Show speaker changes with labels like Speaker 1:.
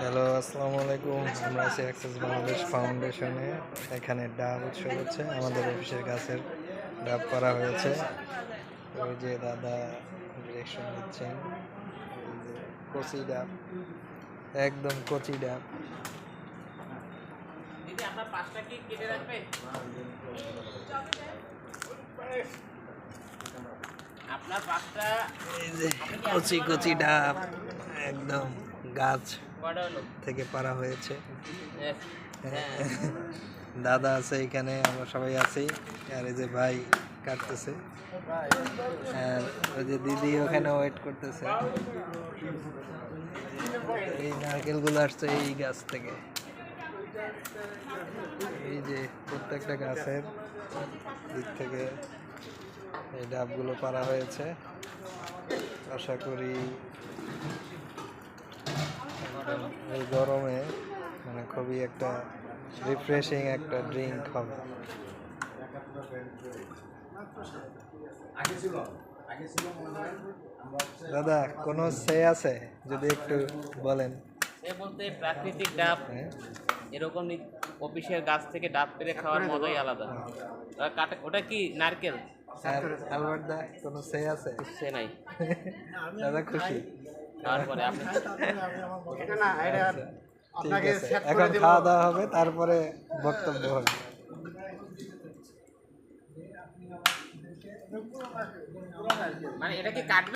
Speaker 1: Hello, আসসালামু আলাইকুম। আমরা আছি অ্যাক্সেস বাংলাদেশ ফাউন্ডেশনে। এখানে ডাব উৎসব হচ্ছে। আমাদের অফিসের গাছের ডাব করা হয়েছে। ওই যে দাদা ডিরেকশন দিচ্ছেন। এই যে কচি ডাব, একদম কচি ডাব। এই যে কচি কচি ডাব, একদম গাছ থেকে পাড়া হয়েছে। দাদা আছে এখানে, আমরা সবাই আছি। আর এই যে ভাই কাটতেছে, আর ওই যে দিদি ওখানে ওয়েট করতেছে। এই নারকেলগুলো আসছে এই গাছ থেকে। এই যে প্রত্যেকটা গাছের দিক থেকে এই ডাবগুলো পাড়া হয়েছে। আশা করি এই গরমে মানে খুবই একটা রিফ্রেশিং একটা ড্রিঙ্ক হবে। দাদা কোনো সে আছে যদি একটু বলেন।
Speaker 2: সে বলতে প্রাকৃতিক ডাব, এরকম অফিসের গাছ থেকে ডাব পেরে খাওয়ার মজাই আলাদা। ওটা কি নারকেল?
Speaker 1: আলবার্ট দা কোনো সে আছে?
Speaker 2: সে নাই।
Speaker 1: দাদা খুশি?
Speaker 2: তারপরে আপনি
Speaker 1: ঠিক আছে, এখন খাওয়া দাওয়া হবে, তারপরে বক্তব্য হবে।
Speaker 2: মানে এটা কি কাটবে?